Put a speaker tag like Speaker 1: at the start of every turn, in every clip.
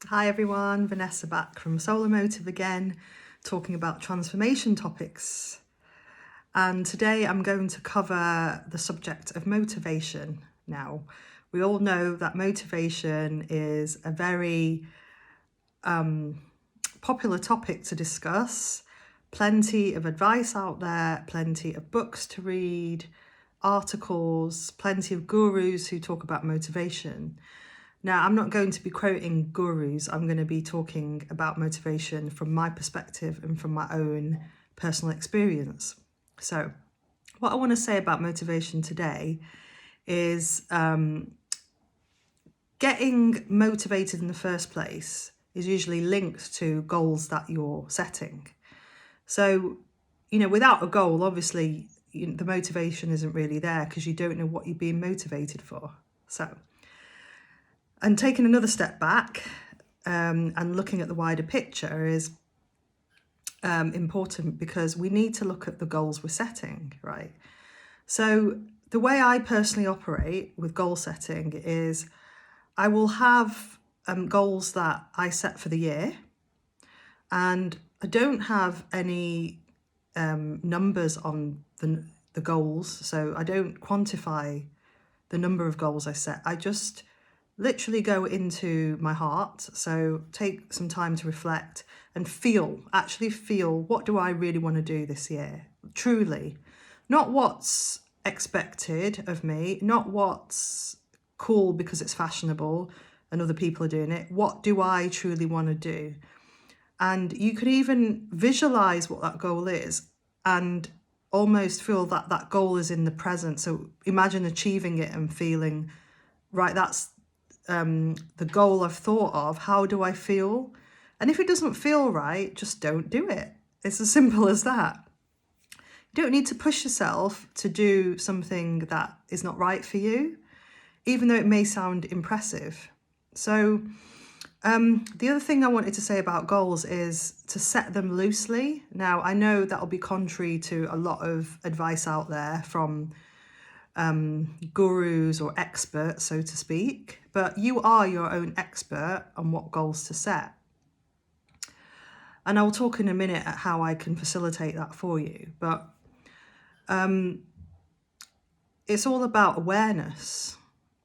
Speaker 1: Hi everyone, Vanessa back from Solar Motive again, talking about transformation topics. And today I'm going to cover the subject of motivation. Now, we all know that motivation is a very popular topic to discuss. Plenty of advice out there, plenty of books to read, articles, plenty of gurus who talk about motivation. Now, I'm not going to be quoting gurus. I'm going to be talking about motivation from my perspective and from my own personal experience. So, what I want to say about motivation today is getting motivated in the first place is usually linked to goals that you're setting. So, without a goal, obviously, the motivation isn't really there because you don't know what you're being motivated for. So, and taking another step back and looking at the wider picture is important because we need to look at the goals we're setting, right? So the way I personally operate with goal setting is I will have goals that I set for the year, and I don't have any numbers on the goals, so I don't quantify the number of goals I set. I just literally go into my heart. So take some time to reflect and actually feel, what do I really want to do this year? Truly. Not what's expected of me, not what's cool because it's fashionable and other people are doing it. What do I truly want to do? And you could even visualize what that goal is and almost feel that that goal is in the present. So imagine achieving it and feeling, right, that's the goal I've thought of. How do I feel? And if it doesn't feel right, just don't do it. It's as simple as that. You don't need to push yourself to do something that is not right for you, even though it may sound impressive. So the other thing I wanted to say about goals is to set them loosely. Now, I know that'll be contrary to a lot of advice out there from gurus or experts, so to speak, but you are your own expert on what goals to set. And I'll talk in a minute at how I can facilitate that for you. But it's all about awareness.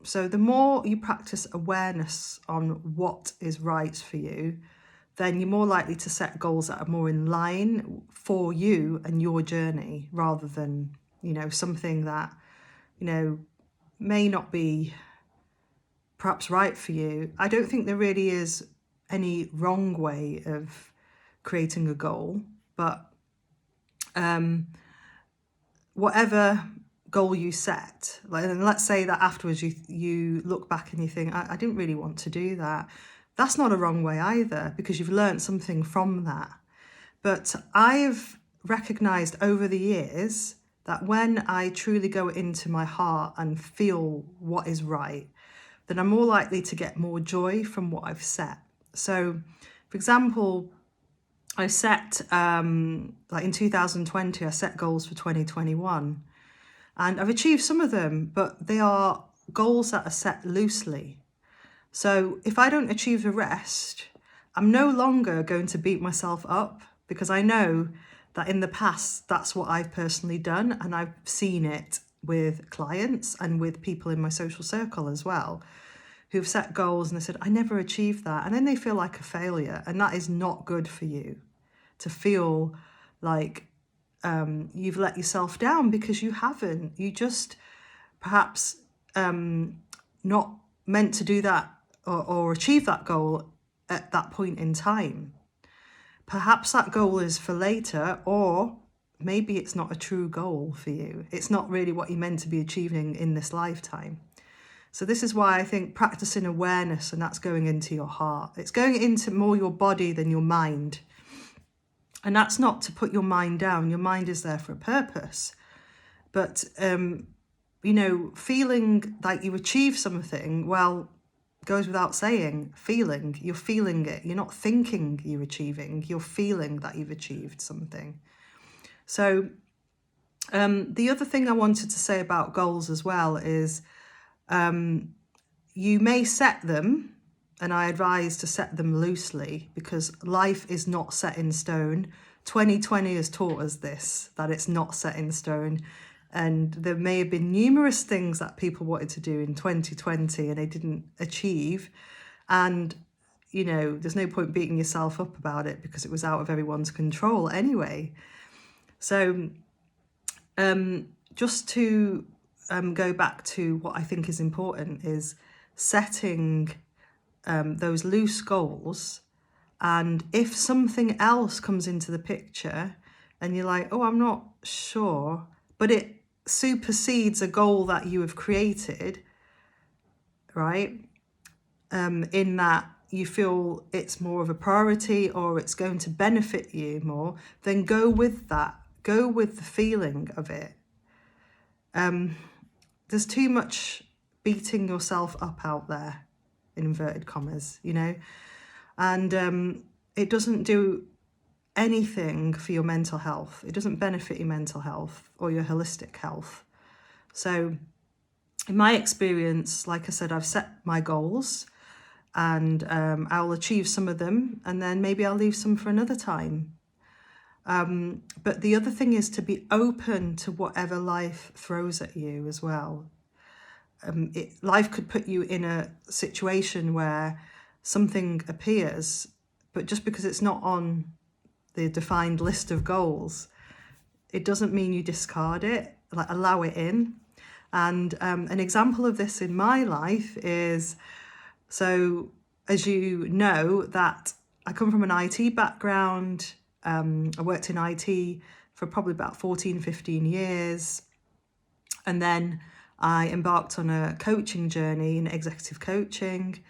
Speaker 1: So the more you practice awareness on what is right for you, then you're more likely to set goals that are more in line for you and your journey, rather than, something that, may not be perhaps right for you. I don't think there really is any wrong way of creating a goal, but whatever goal you set, and let's say that afterwards you look back and you think, I didn't really want to do that. That's not a wrong way either, because you've learned something from that. But I've recognized over the years that when I truly go into my heart and feel what is right, then I'm more likely to get more joy from what I've set. So, for example, I set, like in 2020, I set goals for 2021. And I've achieved some of them, but they are goals that are set loosely. So if I don't achieve the rest, I'm no longer going to beat myself up, because I know that in the past, that's what I've personally done. And I've seen it with clients and with people in my social circle as well, who've set goals and they said, I never achieved that. And then they feel like a failure. And that is not good for you, to feel like you've let yourself down, because you haven't. You just perhaps not meant to do that or achieve that goal at that point in time. Perhaps that goal is for later, or maybe it's not a true goal for you. It's not really what you're meant to be achieving in this lifetime. So this is why I think practicing awareness, and that's going into your heart. It's going into more your body than your mind. And that's not to put your mind down. Your mind is there for a purpose. But, feeling like you achieve something, well, goes without saying. You're feeling it. You're not thinking you're achieving. You're feeling that you've achieved something. So the other thing I wanted to say about goals as well is you may set them and I advise to set them loosely, because life is not set in stone. 2020 has taught us this, that it's not set in stone. And there may have been numerous things that people wanted to do in 2020 and they didn't achieve. And, you know, there's no point beating yourself up about it because it was out of everyone's control anyway. So just to go back to what I think is important is setting those loose goals. And if something else comes into the picture and you're like, oh, I'm not sure, but it supersedes a goal that you have created, right? In that you feel it's more of a priority or it's going to benefit you more, then go with that. Go with the feeling of it. There's too much beating yourself up out there, in inverted commas, you know, and it doesn't do anything for your mental health. It doesn't benefit your mental health or your holistic health. So in my experience, like I said, I've set my goals and I'll achieve some of them and then maybe I'll leave some for another time. But the other thing is to be open to whatever life throws at you as well. Life could put you in a situation where something appears, but just because it's not on the defined list of goals, it doesn't mean you discard it, like allow it in. And an example of this in my life is, so as you know, that I come from an IT background. I worked in IT for probably about 14, 15 years. And then I embarked on a coaching journey in executive coaching.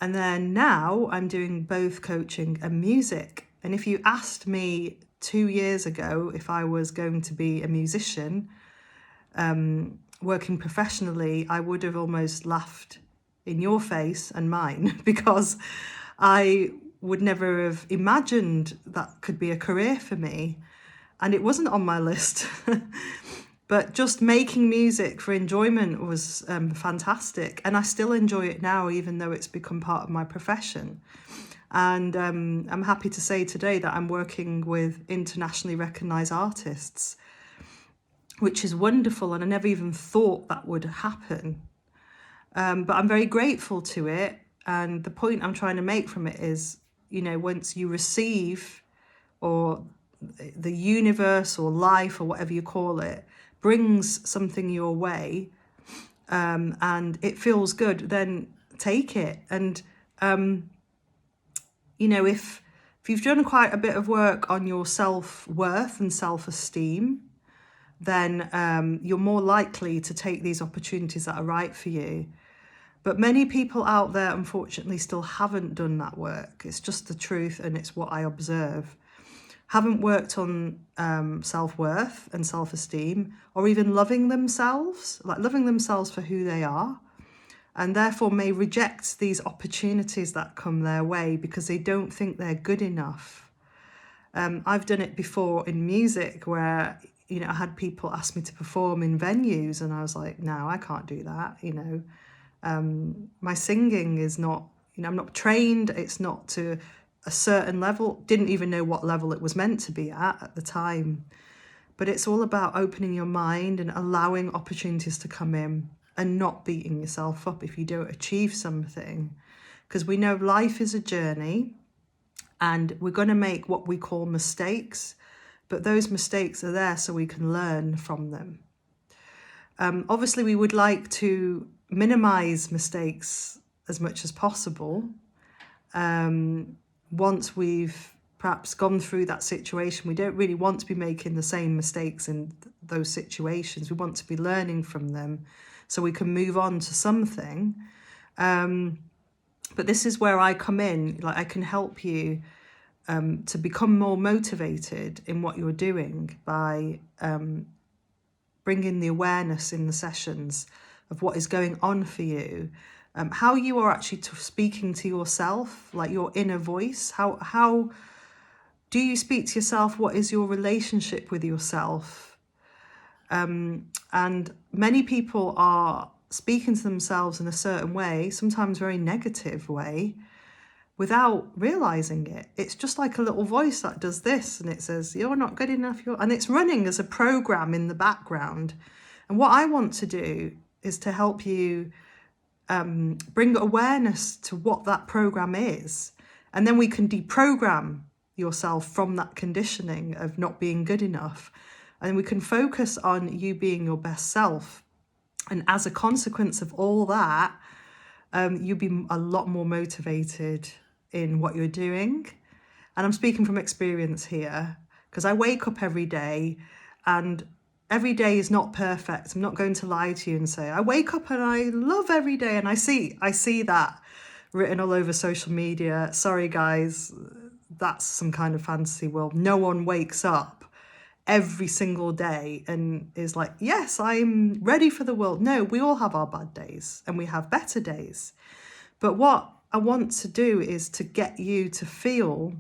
Speaker 1: And then now I'm doing both coaching and music. And if you asked me 2 years ago if I was going to be a musician, working professionally, I would have almost laughed in your face and mine because I would never have imagined that could be a career for me. And it wasn't on my list. But just making music for enjoyment was fantastic. And I still enjoy it now, even though it's become part of my profession. And I'm happy to say today that I'm working with internationally recognised artists, which is wonderful. And I never even thought that would happen. But I'm very grateful to it. And the point I'm trying to make from it is, you know, once you receive, or the universe or life or whatever you call it, brings something your way, and it feels good, then take it. And, you know, if you've done quite a bit of work on your self-worth and self-esteem, then you're more likely to take these opportunities that are right for you. But many people out there, unfortunately, still haven't done that work. It's just the truth, and it's what I observe. Haven't worked on self-worth and self-esteem, or even loving themselves, like loving themselves for who they are, and therefore may reject these opportunities that come their way because they don't think they're good enough. I've done it before in music where, you know, I had people ask me to perform in venues and I was like, no, I can't do that, you know. My singing is not, you know, I'm not trained, it's not to a certain level, didn't even know what level it was meant to be at the time. But it's all about opening your mind and allowing opportunities to come in and not beating yourself up if you don't achieve something. Because we know life is a journey and we're going to make what we call mistakes, but those mistakes are there so we can learn from them. Obviously, we would like to minimize mistakes as much as possible. Once we've perhaps gone through that situation, we don't really want to be making the same mistakes in those situations. We want to be learning from them so we can move on to something. But this is where I come in. Like, I can help you to become more motivated in what you're doing by bringing the awareness in the sessions of what is going on for you. How you are actually speaking to yourself, like your inner voice. How do you speak to yourself? What is your relationship with yourself? And many people are speaking to themselves in a certain way, sometimes very negative way, without realizing it. It's just like a little voice that does this, and it says, you're not good enough, and it's running as a program in the background. And what I want to do is to help you bring awareness to what that program is. And then we can deprogram yourself from that conditioning of not being good enough. And we can focus on you being your best self. And as a consequence of all that, you'll be a lot more motivated in what you're doing. And I'm speaking from experience here, because I wake up every day, and every day is not perfect. I'm not going to lie to you and say I wake up and I love every day, and I see that written all over social media. Sorry guys, that's some kind of fantasy world. No one wakes up every single day and is like, yes, I'm ready for the world. No, we all have our bad days and we have better days. But what I want to do is to get you to feel,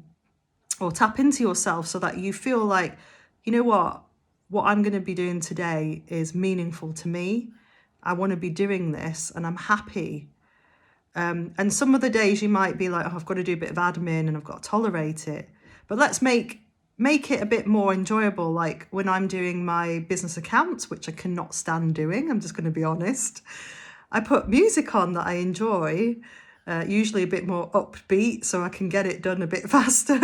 Speaker 1: or tap into yourself, so that you feel like, you know what I'm going to be doing today is meaningful to me. I want to be doing this and I'm happy. And some of the days you might be like, oh, I've got to do a bit of admin and I've got to tolerate it. But let's make it a bit more enjoyable. Like when I'm doing my business accounts, which I cannot stand doing, I'm just going to be honest, I put music on that I enjoy, usually a bit more upbeat, so I can get it done a bit faster.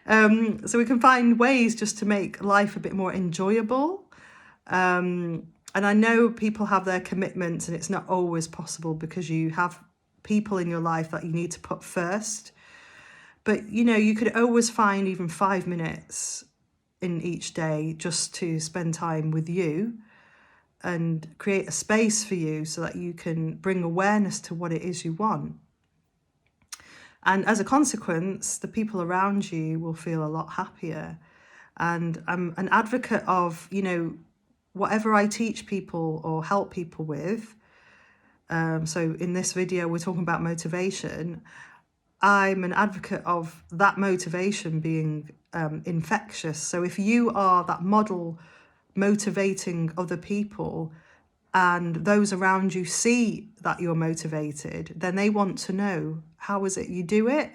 Speaker 1: So we can find ways just to make life a bit more enjoyable. And I know people have their commitments, and it's not always possible because you have people in your life that you need to put first. But, you know, you could always find even 5 minutes in each day just to spend time with you and create a space for you so that you can bring awareness to what it is you want. And as a consequence, the people around you will feel a lot happier. And I'm an advocate of, you know, whatever I teach people or help people with. So in this video, we're talking about motivation. I'm an advocate of that motivation being infectious. So if you are that model motivating other people, and those around you see that you're motivated, then they want to know, how is it you do it?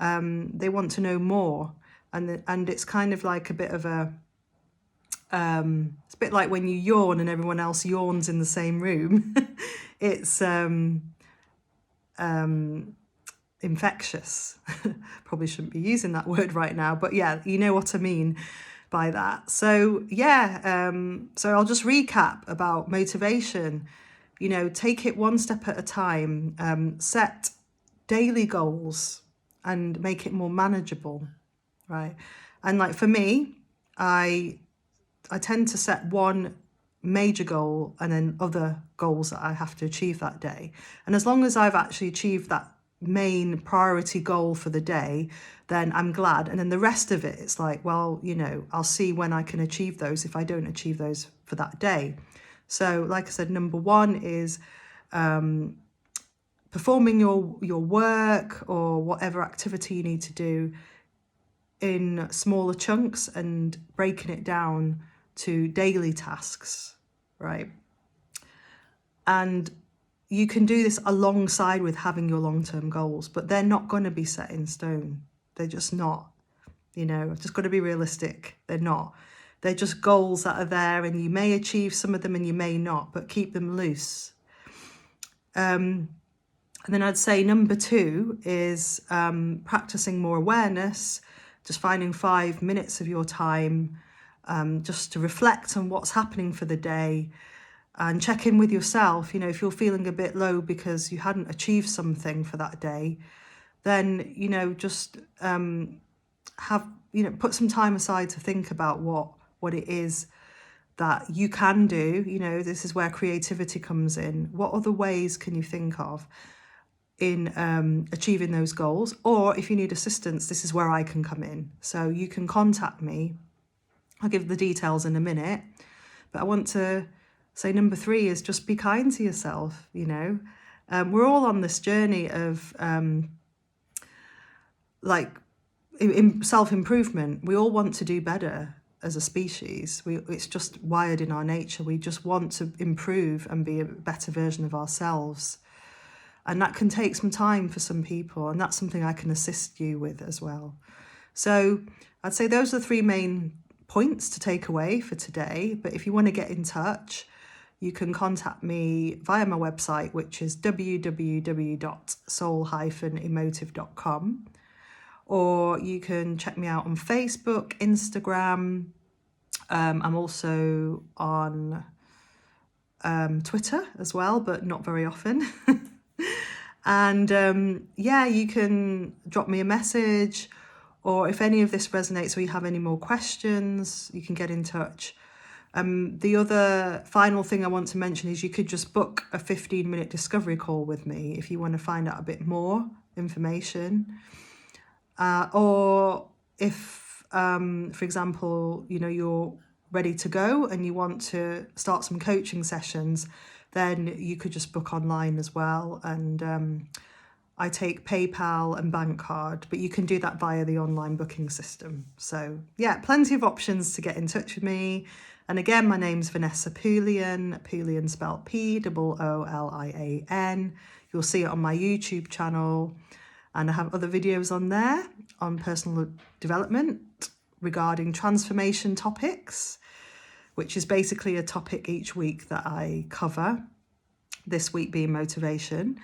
Speaker 1: They want to know more. And it's kind of like a bit of a, it's a bit like when you yawn and everyone else yawns in the same room. It's infectious. Probably shouldn't be using that word right now, but yeah, you know what I mean by that. So yeah, so I'll just recap about motivation. You know, take it one step at a time, set daily goals and make it more manageable, right? And like for me, I tend to set one major goal and then other goals that I have to achieve that day. And as long as I've actually achieved that main priority goal for the day, then I'm glad. And then the rest of it, it's like, well, you know, I'll see when I can achieve those if I don't achieve those for that day. So like I said, number one is performing your work or whatever activity you need to do in smaller chunks and breaking it down to daily tasks, right? And you can do this alongside with having your long-term goals, but they're not going to be set in stone. They're just not, you know, I've just got to be realistic. They're not. They're just goals that are there, and you may achieve some of them and you may not, but keep them loose. And then I'd say number two is practicing more awareness, just finding 5 minutes of your time just to reflect on what's happening for the day and check in with yourself. You know, if you're feeling a bit low because you hadn't achieved something for that day, then, you know, just put some time aside to think about what it is that you can do. You know, this is where creativity comes in. What other ways can you think of in achieving those goals? Or if you need assistance, this is where I can come in. So you can contact me. I'll give the details in a minute. But I want to say number three is just be kind to yourself, you know. We're all on this journey of self-improvement. We all want to do better. as a species. It's just wired in our nature. We just want to improve and be a better version of ourselves. And that can take some time for some people, and that's something I can assist you with as well. So I'd say those are the three main points to take away for today. But if you want to get in touch, you can contact me via my website, which is www.soul-emotive.com. Or you can check me out on Facebook, Instagram. I'm also on Twitter as well, but not very often. And yeah, you can drop me a message, or if any of this resonates or you have any more questions, you can get in touch. The other final thing I want to mention is you could just book a 15-minute discovery call with me if you want to find out a bit more information. Or if, for example, you're ready to go and you want to start some coaching sessions, then you could just book online as well. And I take PayPal and bank card, but you can do that via the online booking system. So yeah, plenty of options to get in touch with me. And again, my name's Vanessa Poolian, Poolian spelled Poolian. You'll see it on my YouTube channel. And I have other videos on there on personal development regarding transformation topics, which is basically a topic each week that I cover, this week being motivation.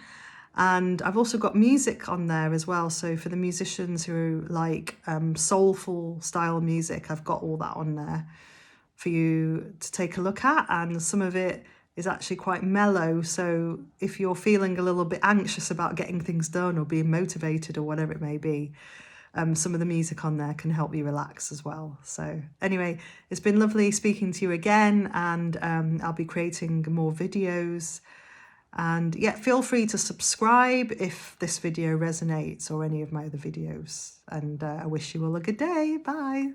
Speaker 1: And I've also got music on there as well. So for the musicians who like soulful style music, I've got all that on there for you to take a look at. And some of it is actually quite mellow. So if you're feeling a little bit anxious about getting things done or being motivated or whatever it may be, some of the music on there can help you relax as well. So anyway, it's been lovely speaking to you again, and I'll be creating more videos. And yeah, feel free to subscribe if this video resonates or any of my other videos. And I wish you all a good day. Bye.